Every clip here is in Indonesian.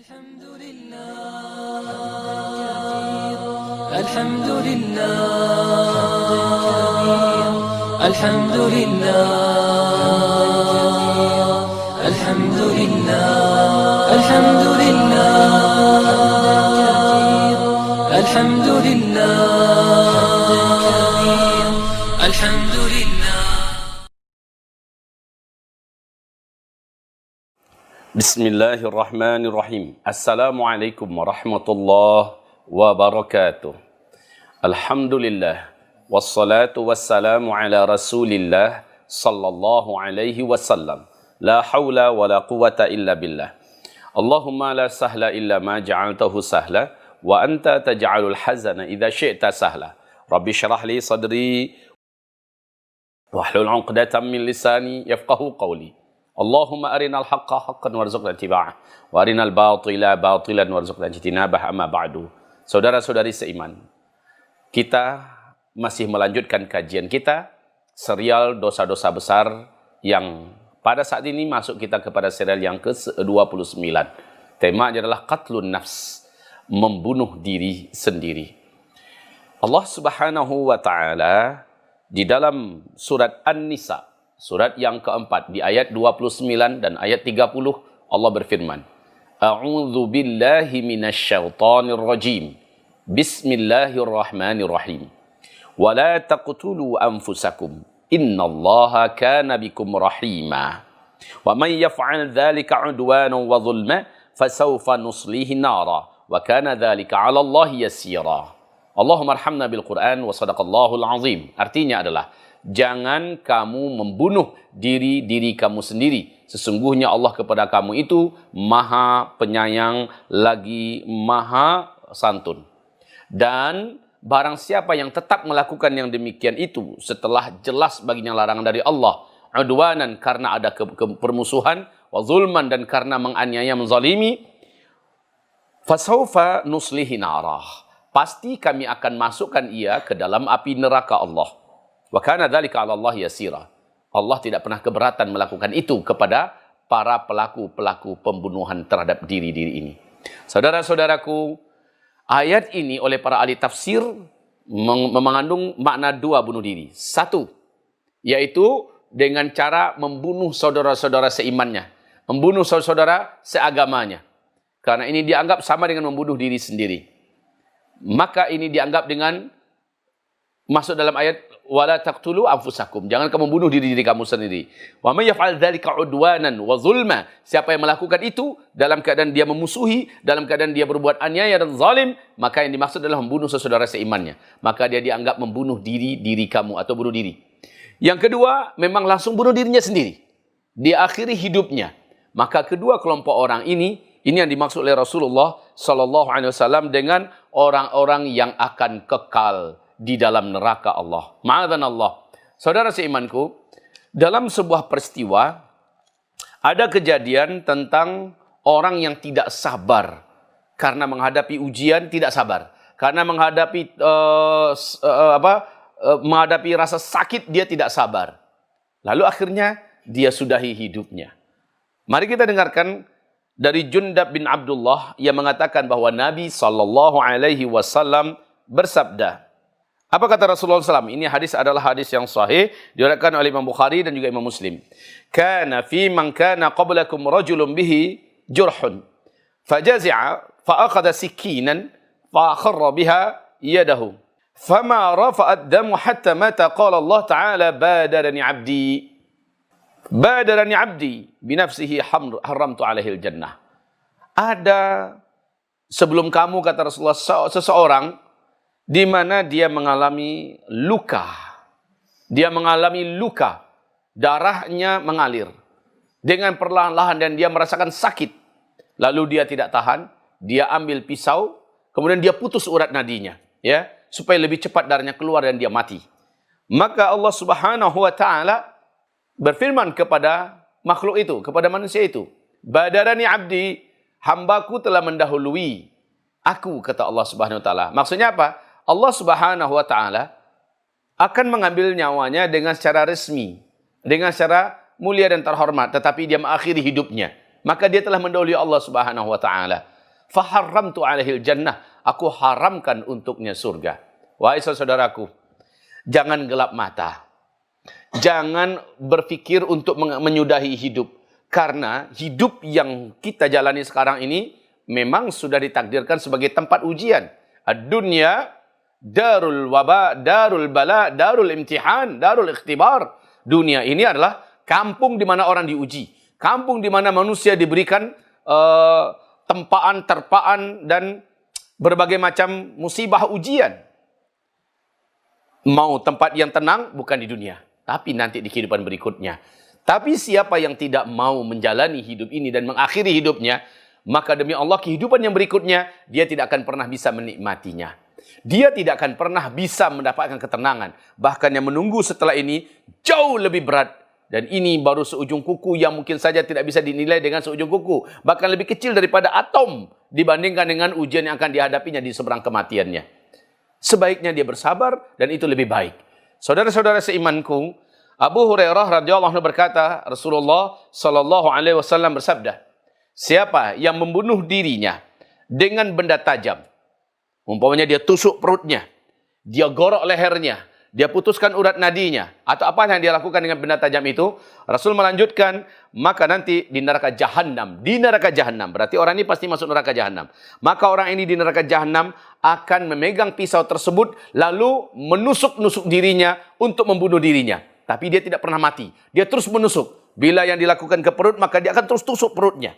الحمد لله الحمد لله الحمد لله الحمد لله الحمد لله الحمد لله الحمد لله. Bismillahirrahmanirrahim. Assalamualaikum warahmatullahi wabarakatuh. Alhamdulillah. Wassalatu wassalamu ala rasulillah sallallahu alaihi wasallam. La hawla wa la quwata illa billah. Allahumma la sahla illa ma ja'altahu sahla. Wa anta taj'alul hazana idha syi'ta sahla. Rabbi syrah li sadri. Wahlul 'uqdatam min lisani yafqahu qawli. Allahumma arinal haqqa haqqan warzuqna ittiba'ah wa arinal batila batilan warzuqna ijtinabah, amma ba'du. Saudara-saudari seiman, kita masih melanjutkan kajian kita serial dosa-dosa besar yang pada saat ini masuk kita kepada serial yang ke-29. Temanya adalah qatlun nafs, membunuh diri sendiri. Allah Subhanahu wa taala di dalam surat An-Nisa, surat yang keempat, di ayat 29 dan ayat 30, Allah berfirman, A'udzu billahi minasyaitonir rajim. Bismillahirrahmanirrahim. Wa la taqtulu anfusakum. Innallaha kana bikum rahima. Wa man yaf'al dzalika 'udwanan wa dhulma fasawfa nuslihi nara. Wa kana dzalika 'ala Allahi yasira. Allahumma arhamna bil Qur'an wa sadaqallahul azim. Artinya adalah, jangan kamu membunuh diri kamu sendiri. Sesungguhnya Allah kepada kamu itu maha penyayang lagi maha santun. Dan barang siapa yang tetap melakukan yang demikian itu setelah jelas baginya larangan dari Allah, udwanan karena ada permusuhan, wa zulman dan karena menganiaya menzalimi, fasaufa nuslihi narah, pasti kami akan masukkan ia ke dalam api neraka Allah. Wa kana dzalika 'ala Allah yasira. Allah tidak pernah keberatan melakukan itu kepada para pelaku-pelaku pembunuhan terhadap diri-diri ini. Saudara-saudaraku, ayat ini oleh para ahli tafsir mengandung makna dua bunuh diri. Satu, yaitu dengan cara membunuh saudara-saudara seimannya, membunuh saudara seagamanya. Karena ini dianggap sama dengan membunuh diri sendiri. Maka ini dianggap dengan masuk dalam ayat wala taqtulu anfusakum, jangan kamu bunuh diri kamu sendiri. Wa may yaf'al dzalika 'udwanan wa zulma, siapa yang melakukan itu dalam keadaan dia memusuhi, dalam keadaan dia berbuat aniaya dan zalim, maka yang dimaksud adalah membunuh saudara seimannya. Maka dia dianggap membunuh diri kamu atau bunuh diri. Yang kedua, memang langsung bunuh dirinya sendiri, diakhiri hidupnya. Maka kedua kelompok orang ini yang dimaksud oleh Rasulullah sallallahu alaihi wasallam dengan orang-orang yang akan kekal di dalam neraka Allah. Ma'adzanallah. Saudara seimanku, dalam sebuah peristiwa ada kejadian tentang orang yang tidak sabar karena menghadapi ujian, tidak sabar karena menghadapi menghadapi rasa sakit, dia tidak sabar. Lalu akhirnya dia sudahi hidupnya. Mari kita dengarkan dari Jundab bin Abdullah yang mengatakan bahwa Nabi sallallahu alaihi wasallam bersabda. Apa kata Rasulullah SAW? Ini hadis adalah hadis yang sahih, diriwayatkan oleh Imam Bukhari dan juga Imam Muslim. Kana fi man kana qablakum rajulun bihi jurhun, fajazi'a fa'akhadha sikinan fa'akharra biha yadahu. Fama rafa'at damu hatta mata, qala Allah Ta'ala badarani abdi binafsihi haramtu alaihi al-jannah. Ada sebelum kamu, kata Rasulullah, seseorang di mana dia mengalami luka. Dia mengalami luka. Darahnya mengalir dengan perlahan-lahan dan dia merasakan sakit. Lalu dia tidak tahan, dia ambil pisau, kemudian dia putus urat nadinya, ya, supaya lebih cepat darahnya keluar dan dia mati. Maka Allah Subhanahu wa taala berfirman kepada makhluk itu, kepada manusia itu, badarani abdi, hambaku telah mendahului aku, kata Allah Subhanahu wa taala. Maksudnya apa? Allah Subhanahu wa taala akan mengambil nyawanya dengan secara resmi, dengan secara mulia dan terhormat, tetapi dia mengakhiri hidupnya. Maka dia telah mendahului Allah Subhanahu wa taala. faharramtu alaihil jannah, aku haramkan untuknya surga. Wahai saudaraku, jangan gelap mata. Jangan berfikir untuk menyudahi hidup. Karena hidup yang kita jalani sekarang ini memang sudah ditakdirkan sebagai tempat ujian. Ad-dunya darul waba, darul bala, darul imtihan, darul ikhtibar. Dunia ini adalah kampung di mana orang diuji. Kampung di mana manusia diberikan tempaan, terpaan, dan berbagai macam musibah ujian. Mau tempat yang tenang bukan di dunia, tapi nanti di kehidupan berikutnya. Tapi siapa yang tidak mau menjalani hidup ini dan mengakhiri hidupnya, maka demi Allah kehidupan yang berikutnya, dia tidak akan pernah bisa menikmatinya. Dia tidak akan pernah bisa mendapatkan ketenangan. Bahkan yang menunggu setelah ini jauh lebih berat. Dan ini baru seujung kuku yang mungkin saja tidak bisa dinilai dengan seujung kuku. Bahkan lebih kecil daripada atom dibandingkan dengan ujian yang akan dihadapinya di seberang kematiannya. Sebaiknya dia bersabar dan itu lebih baik. Saudara-saudara seimanku, Abu Hurairah radhiyallahu anhu berkata, Rasulullah sallallahu alaihi wasallam bersabda, siapa yang membunuh dirinya dengan benda tajam, umpamanya dia tusuk perutnya, dia gorok lehernya, dia putuskan urat nadinya, atau apa yang dia lakukan dengan benda tajam itu, Rasul melanjutkan, maka nanti di neraka Jahannam. Di neraka Jahannam, berarti orang ini pasti masuk neraka Jahannam. Maka orang ini di neraka Jahannam akan memegang pisau tersebut, lalu menusuk-nusuk dirinya untuk membunuh dirinya. Tapi dia tidak pernah mati. Dia terus menusuk. Bila yang dilakukan ke perut, maka dia akan terus tusuk perutnya.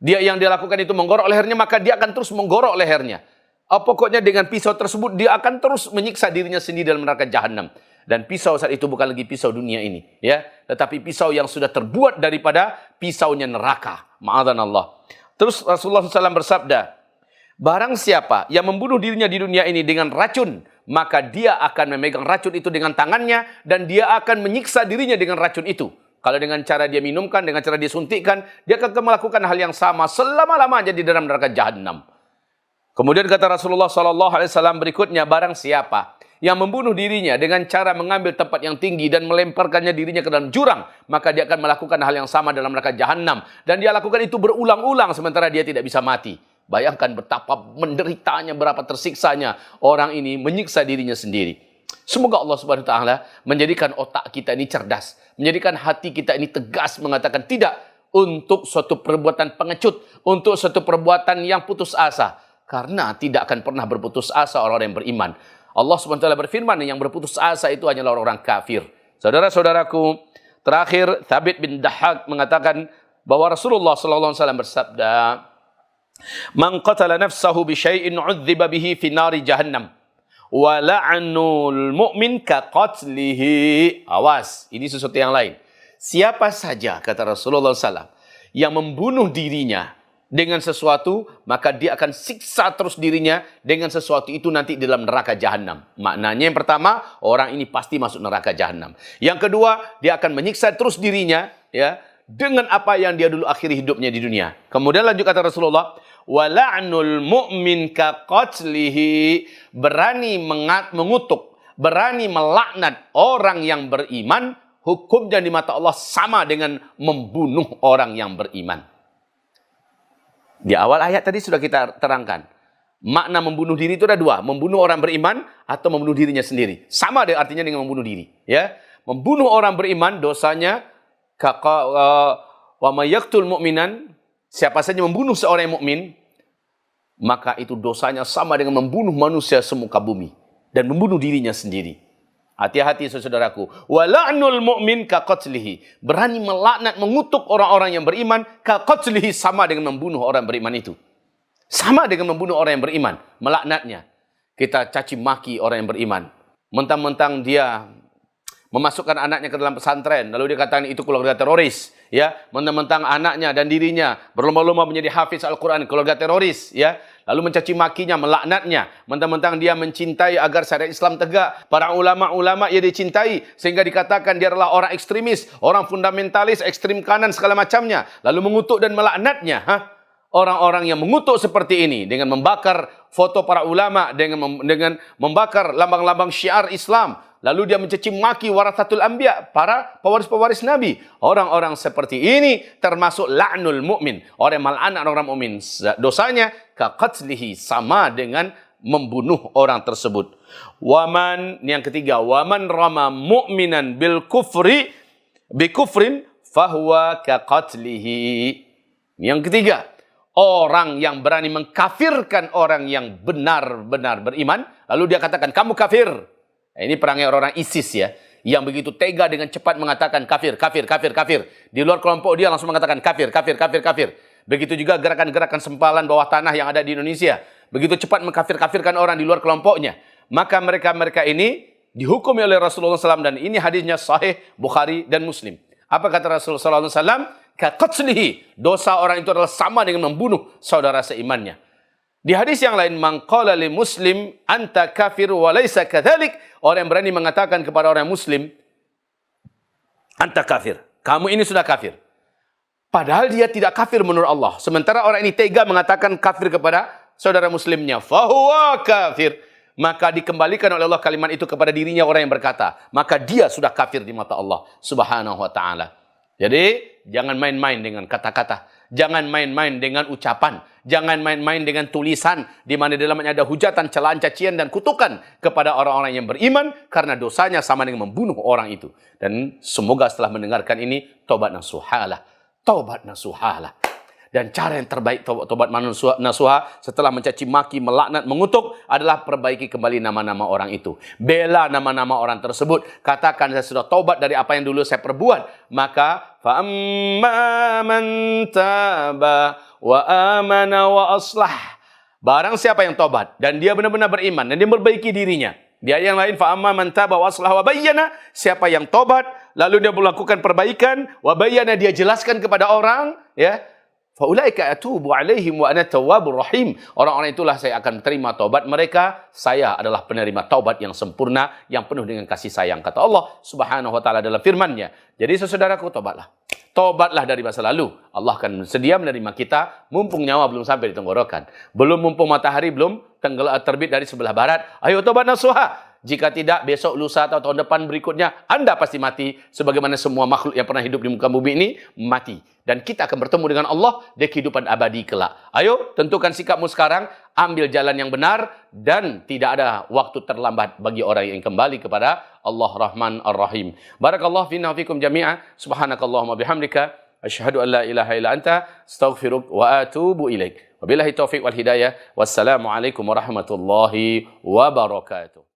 Dia yang dia lakukan itu menggorok lehernya, maka dia akan terus menggorok lehernya. Pokoknya dengan pisau tersebut dia akan terus menyiksa dirinya sendiri dalam neraka Jahannam. Dan pisau saat itu bukan lagi pisau dunia ini, ya, tetapi pisau yang sudah terbuat daripada pisaunya neraka. Ma'adzanallah. Terus Rasulullah SAW bersabda, barang siapa yang membunuh dirinya di dunia ini dengan racun, maka dia akan memegang racun itu dengan tangannya dan dia akan menyiksa dirinya dengan racun itu. Kalau dengan cara dia minumkan, dengan cara dia suntikkan, dia akan melakukan hal yang sama selama-lamanya di dalam neraka Jahannam. Kemudian kata Rasulullah SAW berikutnya, barang siapa yang membunuh dirinya dengan cara mengambil tempat yang tinggi dan melemparkannya dirinya ke dalam jurang, maka dia akan melakukan hal yang sama dalam neraka Jahannam. Dan dia lakukan itu berulang-ulang sementara dia tidak bisa mati. Bayangkan betapa menderitanya, berapa tersiksanya orang ini menyiksa dirinya sendiri. Semoga Allah Subhanahu wa taala menjadikan otak kita ini cerdas, menjadikan hati kita ini tegas mengatakan tidak untuk suatu perbuatan pengecut, untuk suatu perbuatan yang putus asa. Karena tidak akan pernah berputus asa orang-orang yang beriman. Allah Subhanahu wa taala berfirman, yang berputus asa itu hanyalah orang-orang kafir. Saudara-saudaraku, terakhir Thabit bin Dahhak mengatakan bahwa Rasulullah sallallahu alaihi wasallam bersabda, man qatala nafsahu bi syai'in 'udziba bihi fi nari jahannam wa la'nul mu'min ka qatlihi. Awas, ini sesuatu yang lain. Siapa saja, kata Rasulullah SAW, yang membunuh dirinya dengan sesuatu, maka dia akan siksa terus dirinya dengan sesuatu itu nanti di dalam neraka Jahannam. Maknanya yang pertama, orang ini pasti masuk neraka Jahannam. Yang kedua, dia akan menyiksa terus dirinya, ya, dengan apa yang dia dulu akhiri hidupnya di dunia. Kemudian lanjut kata Rasulullah, wala'nul mu'min ka qatlihi, berani mengutuk, berani melaknat orang yang beriman, hukumnya di mata Allah sama dengan membunuh orang yang beriman. Di awal ayat tadi sudah kita terangkan. Makna membunuh diri itu ada dua. Membunuh orang beriman atau membunuh dirinya sendiri. Sama artinya dengan membunuh diri. Ya, membunuh orang beriman dosanya wa may yaqtul mu'minan, siapa saja membunuh seorang yang mukmin, maka itu dosanya sama dengan membunuh manusia semuka bumi dan membunuh dirinya sendiri. Hati-hati saudaraku. Wa la'nul mu'min ka qatlihi, berani melaknat, mengutuk orang-orang yang beriman, ka qatlihi, sama dengan membunuh orang beriman itu. Sama dengan membunuh orang yang beriman, melaknatnya. Kita caci maki orang yang beriman. Mentang-mentang dia memasukkan anaknya ke dalam pesantren, lalu dia katakan itu keluarga teroris, ya. Mentang-mentang anaknya dan dirinya berlomba-lomba menjadi hafiz Al-Quran, keluarga teroris, ya. Lalu mencaci makinya, melaknatnya. Mentang-mentang dia mencintai agar syariat Islam tegak, para ulama-ulama ia dicintai sehingga dikatakan dia adalah orang ekstremis, orang fundamentalis, ekstrem kanan segala macamnya, lalu mengutuk dan melaknatnya. Orang-orang yang mengutuk seperti ini dengan membakar foto para ulama, dengan membakar lambang-lambang syiar Islam, Lalu dia mencaci maki warathatul anbiya, para pewaris-pewaris Nabi. Orang-orang seperti ini termasuk la'nul mu'min. Orang yang melaknat orang mukmin. Dosanya kaqatlihi, sama dengan membunuh orang tersebut. Waman, yang ketiga, waman rama mu'minan bil kufri bi kufrin fahuwa kaqatlihi. Yang ketiga, orang yang berani mengkafirkan orang yang benar-benar beriman, lalu dia katakan kamu kafir. Ini perangai orang-orang ISIS ya, yang begitu tega dengan cepat mengatakan kafir, kafir, kafir, kafir. Di luar kelompok dia langsung mengatakan kafir, kafir, kafir, kafir. Begitu juga gerakan-gerakan sempalan bawah tanah yang ada di Indonesia. Begitu cepat mengkafir-kafirkan orang di luar kelompoknya. Maka mereka-mereka ini dihukumi oleh Rasulullah SAW, dan ini hadisnya sahih Bukhari dan Muslim. Apa kata Rasulullah SAW? Kaqatlihi, dosa orang itu adalah sama dengan membunuh saudara seimannya. Di hadis yang lain, man qala li muslim anta kafir wa laysa kadzalik, orang yang berani mengatakan kepada orang muslim anta kafir, kamu ini sudah kafir. Padahal dia tidak kafir menurut Allah. Sementara orang ini tega mengatakan kafir kepada saudara muslimnya, fahuwa kafir. Maka dikembalikan oleh Allah kalimat itu kepada dirinya orang yang berkata, maka dia sudah kafir di mata Allah Subhanahu wa taala. Jadi, jangan main-main dengan kata-kata. Jangan main-main dengan ucapan. Jangan main-main dengan tulisan, di mana dalamnya ada hujatan, celaan, cacian, dan kutukan kepada orang-orang yang beriman, karena dosanya sama dengan membunuh orang itu. Dan semoga setelah mendengarkan ini, taubat nasuhalah. Taubat nasuhalah. Dan cara yang terbaik taubat nasuha setelah mencaci maki, melaknat, mengutuk adalah perbaiki kembali nama-nama orang itu. Bela nama-nama orang tersebut. Katakan saya sudah taubat dari apa yang dulu saya perbuat. Maka fa'amma man taba wa amana wa aslah. Barang siapa yang taubat dan dia benar-benar beriman dan dia memperbaiki dirinya. Di ayat yang lain fa'amma man taba wa aslah wa bayyana, siapa yang taubat lalu dia melakukan perbaikan, wa bayyana, dia jelaskan kepada orang, ya. Faulaika atubu alaihim wa ana tawwabur rahim. Orang-orang itulah saya akan terima taubat mereka. Saya adalah penerima taubat yang sempurna, yang penuh dengan kasih sayang. Kata Allah Subhanahu wa taala dalam firman-Nya. Jadi saudaraku, taubatlah. Taubatlah dari masa lalu. Allah akan sedia menerima kita mumpung nyawa belum sampai di tenggorokan. Belum mumpung matahari belum terbit dari sebelah barat. Ayo taubat nasuha. Jika tidak, besok, lusa, atau tahun depan berikutnya, Anda pasti mati. Sebagaimana semua makhluk yang pernah hidup di muka bumi ini, mati. Dan kita akan bertemu dengan Allah di kehidupan abadi kelak. Ayo, tentukan sikapmu sekarang. Ambil jalan yang benar. Dan tidak ada waktu terlambat bagi orang yang kembali kepada Allah Rahman Ar-Rahim. Barakallahu fina fikum jami'a. Subhanakallahumma bihamdika. Asyhadu an la ilaha illa anta. Astaghfiruk wa atubu ilaik. Wabillahi taufiq wal hidayah. Wassalamualaikum warahmatullahi wabarakatuh.